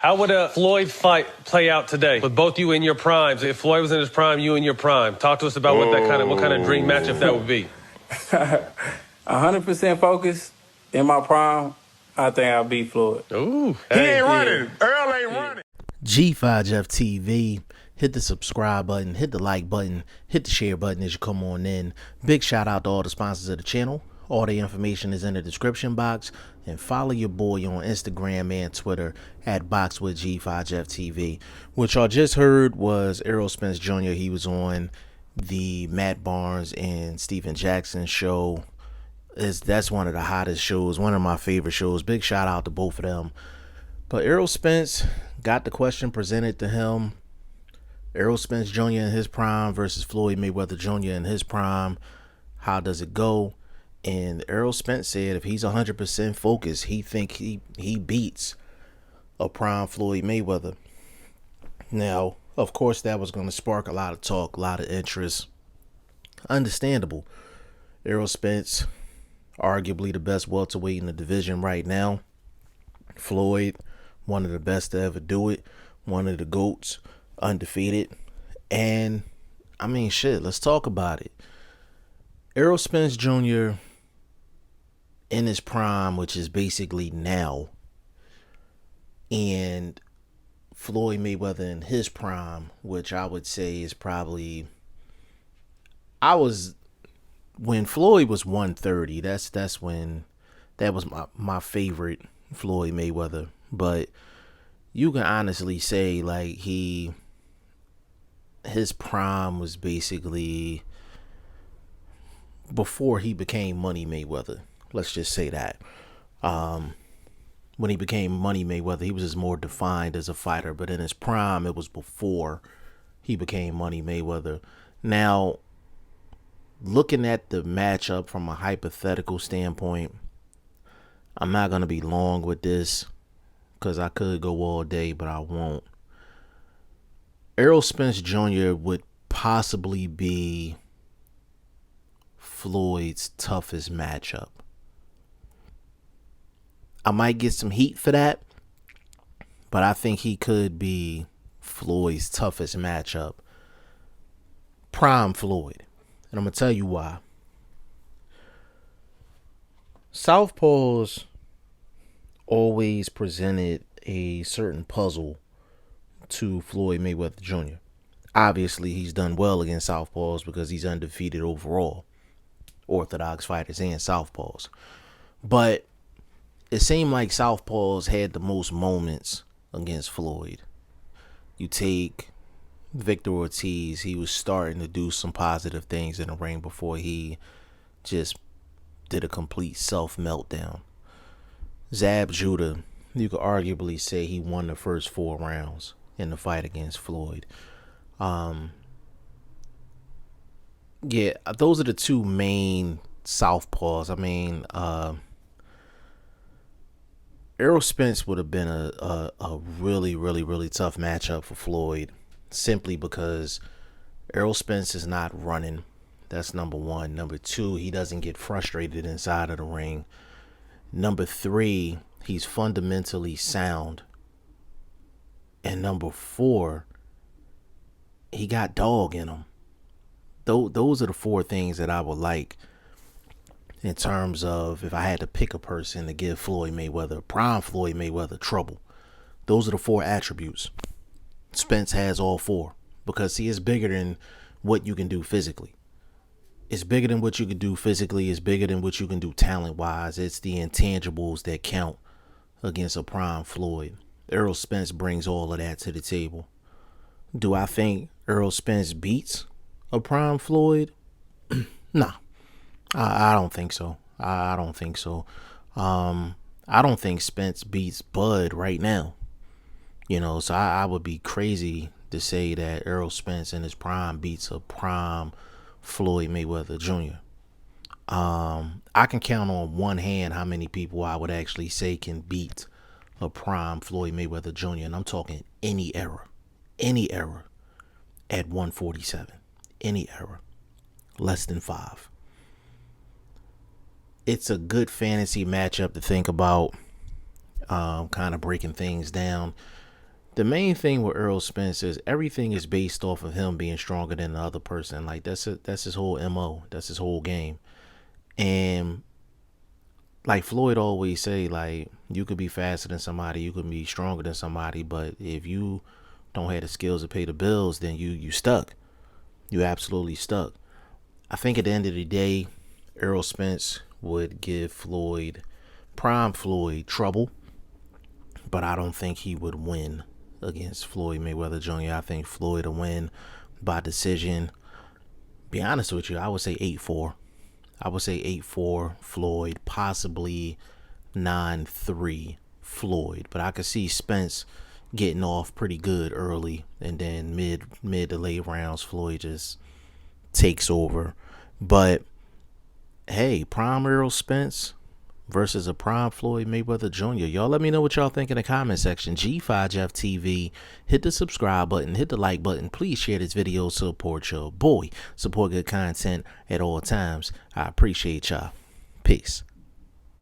How would a Floyd fight play out today with both you in your primes? If Floyd was in his prime, you in your prime. Talk to us about what kind of dream matchup that would be. 100% focused in my prime. I think I'll beat Floyd. Ooh, he ain't running. Earl ain't running. G5Jeff TV. Hit the subscribe button, hit the like button, hit the share button as you come on in. Big shout out to all the sponsors of the channel. All the information is in the description box. And follow your boy on Instagram and Twitter at BoxingFirst What y'all just heard was Errol Spence Jr. He was on the Matt Barnes and Stephen Jackson show. That's one of the hottest shows, one of my favorite shows. Big shout out to both of them. But Errol Spence got the question presented to him. Errol Spence Jr. in his prime versus Floyd Mayweather Jr. in his prime. How does it go? And Errol Spence said if he's 100% focused, he think he beats a prime Floyd Mayweather. Now, of course, that was going to spark a lot of talk, a lot of interest. Understandable. Errol Spence, arguably the best welterweight in the division right now. Floyd, one of the best to ever do it. One of the GOATs, undefeated. And, I mean, shit, let's talk about it. Errol Spence Jr. in his prime, which is basically now, and Floyd Mayweather in his prime, which I would say is probably, when Floyd was 130, that's when, that was my favorite Floyd Mayweather. But you can honestly say, like, his prime was basically before he became Money Mayweather. Let's just say that. When he became Money Mayweather, he was just more defined as a fighter. But in his prime, it was before he became Money Mayweather. Now, looking at the matchup from a hypothetical standpoint, I'm not going to be long with this because I could go all day, but I won't. Errol Spence Jr. would possibly be Floyd's toughest matchup. I might get some heat for that, but I think he could be Floyd's toughest matchup. Prime Floyd. And I'm going to tell you why. Southpaws always presented a certain puzzle to Floyd Mayweather Jr. Obviously, he's done well against Southpaws because he's undefeated overall. Orthodox fighters and Southpaws. But it seemed like Southpaws had the most moments against Floyd. You take Victor Ortiz, he was starting to do some positive things in the ring before he just did a complete self-meltdown. Zab Judah, you could arguably say he won the first 4 rounds in the fight against Floyd. Yeah, those are the two main Southpaws. I mean, Errol Spence would have been a really, really, really tough matchup for Floyd, simply because Errol Spence is not running. That's number one. Number two, he doesn't get frustrated inside of the ring. Number three, he's fundamentally sound. And number four, he got dog in him. Those are the 4 things that I would like in terms of if I had to pick a person to give Floyd Mayweather, prime Floyd Mayweather, trouble. Those are the 4 attributes. Spence has all 4 because he is bigger than what you can do physically. It's bigger than what you can do physically. It's bigger than what you can do talent-wise. It's the intangibles that count against a prime Floyd. Errol Spence brings all of that to the table. Do I think Errol Spence beats a prime Floyd? Nah. I don't think so. I don't think so. I don't think Spence beats Bud right now. You know, so I would be crazy to say that Errol Spence in his prime beats a prime Floyd Mayweather Jr. I can count on one hand how many people I would actually say can beat a prime Floyd Mayweather Jr. And I'm talking any era at 147. Any era. Less than 5. It's a good fantasy matchup to think about, kind of breaking things down. the main thing with Errol Spence is everything is based off of him being stronger than the other person. Like that's his whole MO. That's his whole game. And like Floyd always say, like, you could be faster than somebody, you could be stronger than somebody, but if you don't have the skills to pay the bills, then you stuck. You absolutely stuck. I think at the end of the day, Errol Spence would give prime Floyd trouble, but I don't think he would win against Floyd Mayweather Jr. I think Floyd will win by decision. Be honest with you, I would say 8-4. I would say 8-4 Floyd, possibly 9-3 Floyd. But I could see Spence getting off pretty good early, and then mid to late rounds, Floyd just takes over. But hey, prime Errol Spence versus a prime Floyd Mayweather Jr. Y'all let me know what y'all think in the comment section. G5 Jeff TV. Hit the subscribe button. Hit the like button. Please share this video. Support your boy. Support good content at all times. I appreciate y'all. Peace.